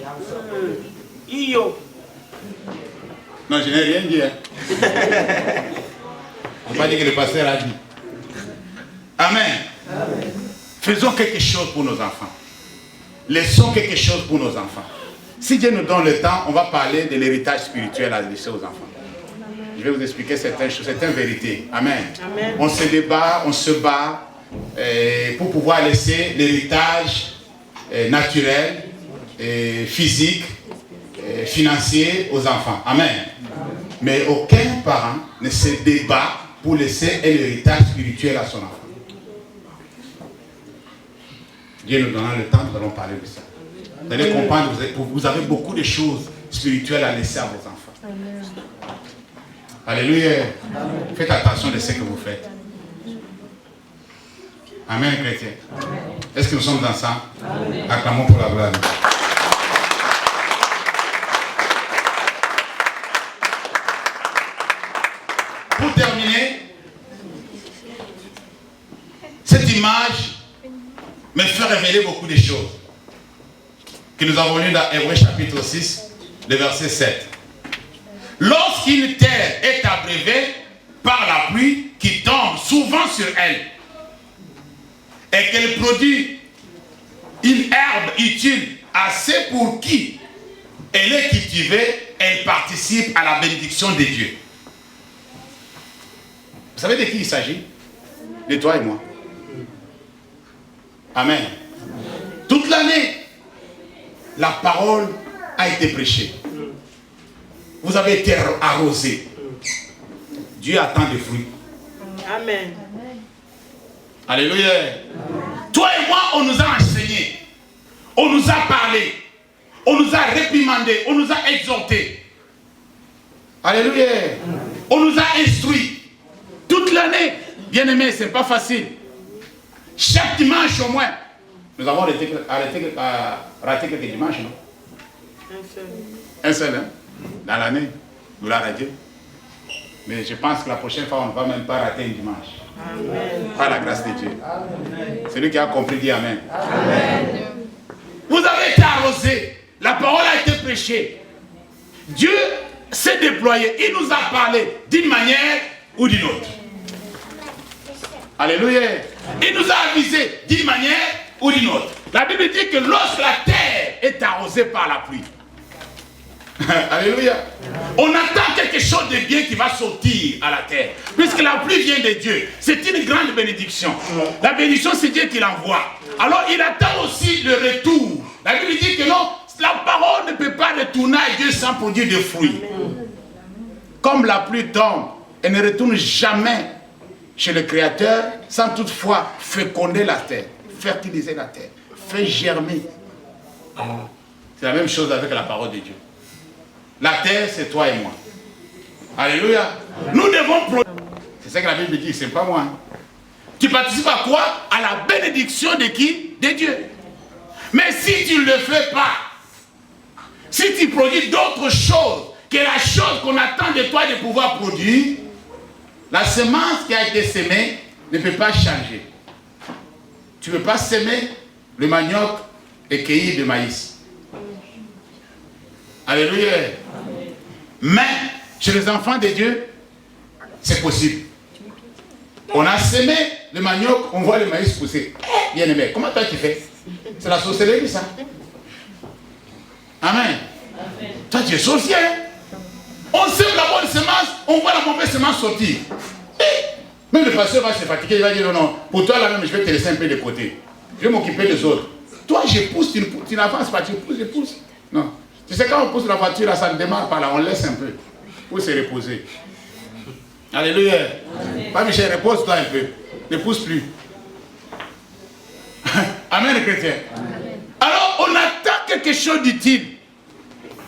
Non, je n'ai rien dit. Hein. Je ne pas dire que le pasteur a dit. Amen. Faisons quelque chose pour nos enfants. Laissons quelque chose pour nos enfants. Si Dieu nous donne le temps, on va parler de l'héritage spirituel à laisser aux enfants. Je vais vous expliquer certaines choses, certaines vérités. Amen. Amen. On se débat, on se bat pour pouvoir laisser l'héritage naturel, physique, financier aux enfants. Amen. Mais aucun parent ne se débat pour laisser un héritage spirituel à son enfant. Dieu nous donnera le temps, nous allons parler de ça. Vous allez comprendre, vous avez beaucoup de choses spirituelles à laisser à vos enfants. Amen. Alléluia. Amen. Faites attention de ce que vous faites. Amen, chrétien. Est-ce que nous sommes ensemble? Amen. Acclamons pour la gloire. Pour terminer, cette image me fait révéler beaucoup de choses que nous avons lues dans Hébreux chapitre 6, le verset 7. Lorsqu'une terre est abreuvée par la pluie qui tombe souvent sur elle et qu'elle produit une herbe utile assez pour qui elle est cultivée, elle participe à la bénédiction de Dieu. Vous savez de qui il s'agit? De toi et moi. Amen. Toute l'année, la parole a été prêchée. Vous avez été arrosé. Dieu attend des fruits. Amen. Alléluia. Toi et moi, on nous a enseigné. On nous a parlé. On nous a réprimandé. On nous a exhorté. Alléluia. On nous a instruit. Toute l'année. Bien aimé, ce n'est pas facile. Chaque dimanche au moins. Nous avons raté quelques dimanches, non? Un seul, hein? Dans l'année. Gloire à Dieu. Mais je pense que la prochaine fois, on ne va même pas rater un dimanche. Amen. Par la grâce de Dieu. Celui qui a compris dit Amen. Amen. Vous avez été arrosé. La parole a été prêchée. Dieu s'est déployé. Il nous a parlé d'une manière ou d'une autre. Alléluia. Il nous a avisé d'une manière ou d'une autre. La Bible dit que lorsque la terre est arrosée par la pluie, alléluia, on attend quelque chose de bien qui va sortir à la terre. Puisque la pluie vient de Dieu. C'est une grande bénédiction. La bénédiction, c'est Dieu qui l'envoie. Alors il attend aussi le retour. La Bible dit que non, la parole ne peut pas retourner à Dieu sans produire de fruits. Comme la pluie tombe, elle ne retourne jamais chez le Créateur sans toutefois féconder la terre, fertiliser la terre, faire germer. C'est la même chose avec la parole de Dieu. La terre, c'est toi et moi. Alléluia. Nous devons produire. C'est ça que la Bible dit, c'est pas moi. Tu participes à quoi? À la bénédiction de qui? De Dieu. Mais si tu ne le fais pas, si tu produis d'autres choses que la chose qu'on attend de toi de pouvoir produire, la semence qui a été semée ne peut pas changer. Tu ne peux pas semer le manioc et cueillir le maïs. Alléluia. Mais chez les enfants de Dieu, c'est possible. On a semé le manioc, on voit le maïs pousser. Bien aimé, comment toi tu fais? C'est la sorcellerie ça. Amen. Amen. Toi tu es sorcier. On sème la bonne semence, on voit la mauvaise semence sortir. Même le pasteur va se fatiguer, il va dire non, non, pour toi là même je vais te laisser un peu de côté. Je vais m'occuper des autres. Toi je pousse, tu n'avances pas, tu pousses, je pousse. Non. Tu sais, quand on pousse la voiture, là, ça ne démarre pas là, on laisse un peu pour se reposer. Alléluia. Pas Michel, repose-toi un peu. Ne pousse plus. Amen, les chrétiens. Amen. Alors, on attend quelque chose d'utile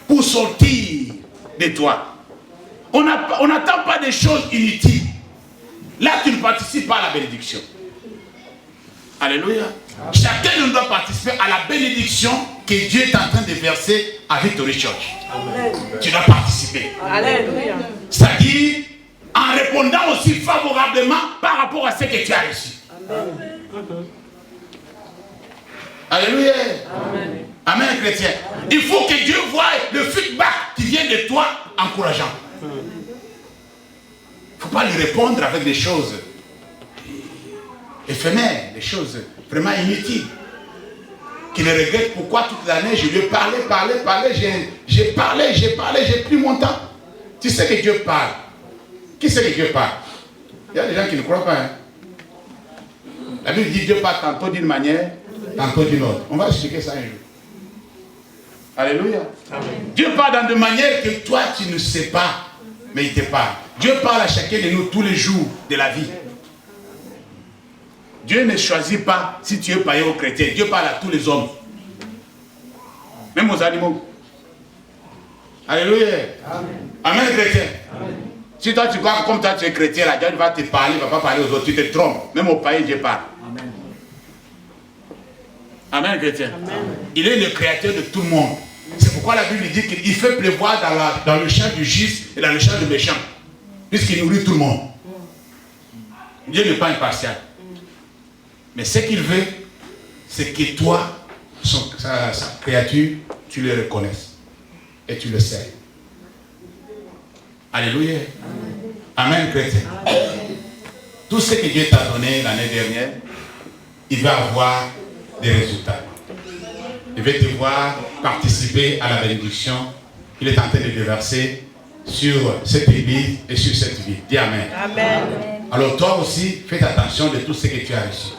pour sortir de toi. On n'attend pas des choses inutiles. Là, tu ne participes pas à la bénédiction. Alléluia. Chacun de nous doit participer à la bénédiction que Dieu est en train de verser à Victory Church. Amen. Tu dois participer. Alléluia. C'est-à-dire en répondant aussi favorablement par rapport à ce que tu as reçu. Amen. Alléluia. Amen. Amen, chrétien. Il faut que Dieu voie le feedback qui vient de toi encourageant. Il ne faut pas lui répondre avec des choses éphémères, des choses vraiment inutiles. Qui le regrette pourquoi toute l'année je lui ai parlé, j'ai parlé, j'ai pris mon temps. Tu sais que Dieu parle. Qui sait que Dieu parle? Il y a des gens qui ne croient pas. Hein? La Bible dit Dieu parle tantôt d'une manière, tantôt d'une autre. On va expliquer ça un jour. Alléluia. Amen. Dieu parle dans des manières que toi tu ne sais pas, mais il te parle. Dieu parle à chacun de nous tous les jours de la vie. Dieu ne choisit pas si tu es païen ou chrétien. Dieu parle à tous les hommes. Même aux animaux. Alléluia. Amen. Amen, chrétien. Amen. Si toi tu crois que comme toi tu es chrétien, là, Dieu va te parler, il ne va pas parler aux autres. Tu te trompes. Même aux païens, Dieu parle. Amen. Amen, chrétien. Amen. Il est le créateur de tout le monde. C'est pourquoi la Bible dit qu'il fait pleuvoir dans le champ du juste et dans le champ du méchant. Puisqu'il nourrit tout le monde. Dieu n'est pas impartial. Mais ce qu'il veut, c'est que toi, sa créature, tu le reconnaisses. Et tu le sais. Alléluia. Amen, chrétien. Tout ce que Dieu t'a donné l'année dernière, il va avoir des résultats. Il va te voir participer à la bénédiction qu'il est en train de déverser sur cette église et sur cette vie. Dis Amen. Amen. Alors toi aussi, fais attention de tout ce que tu as reçu.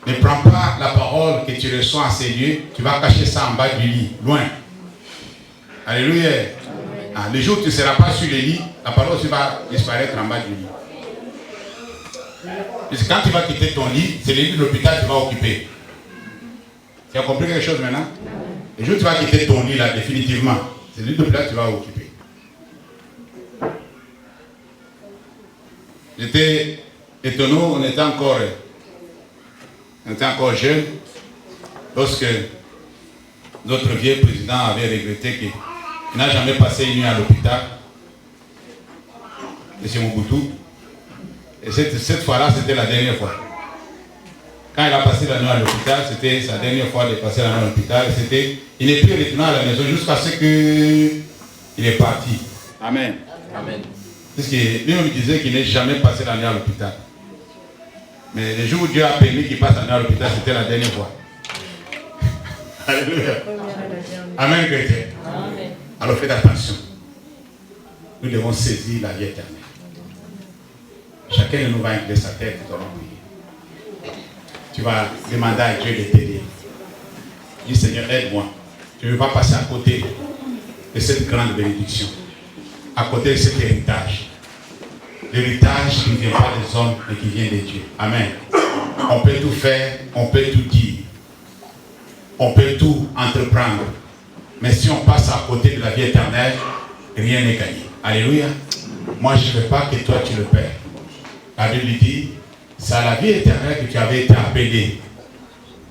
Ne prends pas la parole que tu reçois en ces lieux, tu vas cacher ça en bas du lit, loin. Alléluia. Ah, le jour où tu ne seras pas sur le lit, la parole aussi va disparaître en bas du lit. Parce que quand tu vas quitter ton lit, c'est le lit de l'hôpital que tu vas occuper. Tu as compris quelque chose maintenant? Le jour où tu vas quitter ton lit là, définitivement, c'est le lit de l'hôpital que tu vas occuper. J'étais étonné, on était encore jeunes lorsque notre vieux président avait regretté qu'il n'a jamais passé une nuit à l'hôpital. M. Mobutu. Et cette fois-là, c'était la dernière fois. Quand il a passé la nuit à l'hôpital, c'était sa dernière fois de passer la nuit à l'hôpital. Il n'est plus retourné à la maison jusqu'à ce qu'il est parti. Amen. Amen. Parce que lui-même disait qu'il n'est jamais passé la nuit à l'hôpital. Mais le jour où Dieu a permis qu'il passe la nuit à l'hôpital, c'était la dernière fois. Alléluia. Amen, chrétien. Amen. Alors faites attention. Nous devons saisir la vie éternelle. Chacun de nous va incliner sa tête, nous allons prier. Tu vas demander à Dieu de t'aider. Dis Seigneur, aide-moi. Je ne veux pas passer à côté de cette grande bénédiction. À côté de cet héritage. L'héritage qui ne vient pas des hommes, mais qui vient de Dieu. Amen. On peut tout faire, on peut tout dire. On peut tout entreprendre. Mais si on passe à côté de la vie éternelle, rien n'est gagné. Alléluia. Moi, je ne veux pas que toi tu le perds. La Bible dit, c'est à la vie éternelle que tu avais été appelé.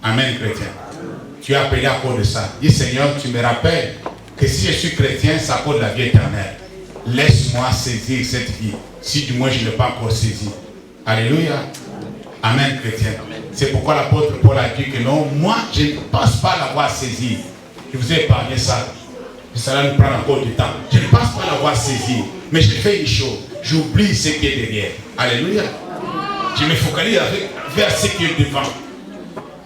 Amen, chrétien. Tu es appelé à cause de ça. Dis Seigneur, tu me rappelles que si je suis chrétien, c'est à cause de la vie éternelle. Laisse-moi saisir cette vie, si du moins je ne l'ai pas encore saisi. Alléluia. Amen, chrétien. C'est pourquoi l'apôtre Paul a dit que non, moi, je ne pense pas l'avoir saisi. Je vous ai épargné ça. Ça va nous prendre encore du temps. Je ne pense pas l'avoir saisi. Mais je fais une chose. J'oublie ce qui est derrière. Alléluia. Je me focalise vers ce qui est devant.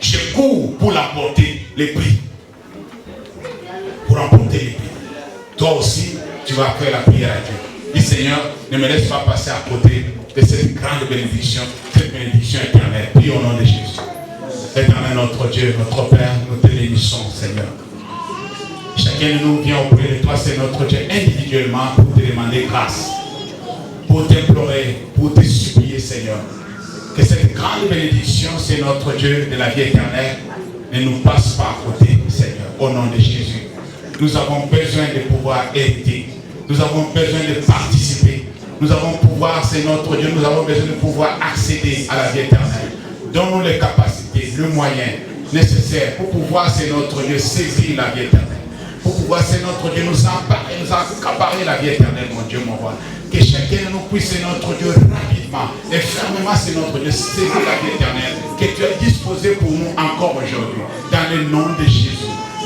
Je cours pour l'emporter, les prix. Pour emporter les prix. Toi aussi, tu vas faire la prière à Dieu. Dis Seigneur, ne me laisse pas passer à côté de cette grande bénédiction, cette bénédiction éternelle. Prie au nom de Jésus. Éternel notre Dieu, notre Père, nous te bénissons, Seigneur. Chacun de nous vient auprès de toi, c'est notre Dieu, individuellement, pour te demander grâce, pour t'implorer, pour te supplier, Seigneur. Que cette grande bénédiction, c'est notre Dieu de la vie éternelle, ne nous passe pas à côté, Seigneur, au nom de Jésus. Nous avons besoin de pouvoir hériter. Nous avons besoin de participer. Nous avons pouvoir, c'est notre Dieu, nous avons besoin de pouvoir accéder à la vie éternelle. Donne-nous les capacités, le moyen nécessaire pour pouvoir, c'est notre Dieu, saisir la vie éternelle. Pour pouvoir, c'est notre Dieu, nous accaparer la vie éternelle, mon Dieu, mon roi. Que chacun de nous puisse, c'est notre Dieu, rapidement et fermement, c'est notre Dieu, saisir la vie éternelle que tu as disposée pour nous encore aujourd'hui. Dans le nom de Jésus.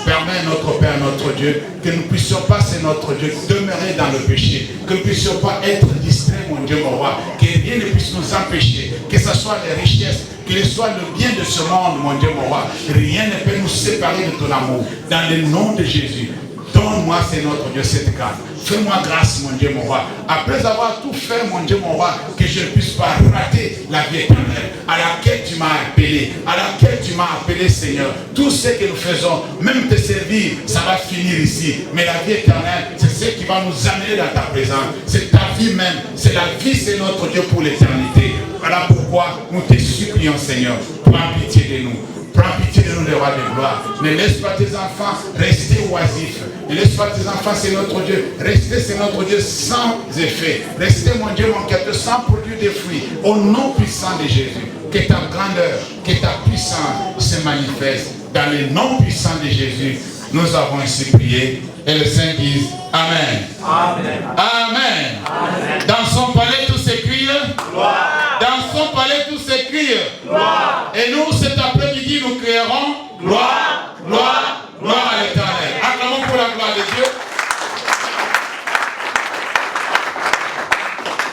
Permets notre Père, notre Dieu, que nous ne puissions pas, c'est notre Dieu, demeurer dans le péché, que nous ne puissions pas être distraits, mon Dieu, mon roi, que rien ne puisse nous empêcher, que ce soit les richesses, que ce soit le bien de ce monde, mon Dieu, mon roi, rien ne peut nous séparer de ton amour. Dans le nom de Jésus, donne-moi, c'est notre Dieu, cette grâce. Fais-moi grâce, mon Dieu, mon roi. Après avoir tout fait, mon Dieu, mon roi, que je ne puisse pas rater la vie éternelle à laquelle tu m'as appelé, à laquelle tu m'as appelé, Seigneur. Tout ce que nous faisons, même te servir, ça va finir ici. Mais la vie éternelle, c'est ce qui va nous amener dans ta présence. C'est ta vie même. C'est la vie, c'est notre Dieu pour l'éternité. Voilà pourquoi nous te supplions, Seigneur. Prends pitié de nous. Prends pitié de nous, les rois de gloire. Ne laisse pas tes enfants rester oisifs. Ne laisse pas tes enfants, c'est notre Dieu. Restez, c'est notre Dieu, sans effet. Restez, mon Dieu, mon cœur, sans produire des fruits. Au nom puissant de Jésus. Que ta grandeur, que ta puissance se manifeste. Dans le nom puissant de Jésus, nous avons ainsi prié. Et les saints disent Amen. Amen. Amen.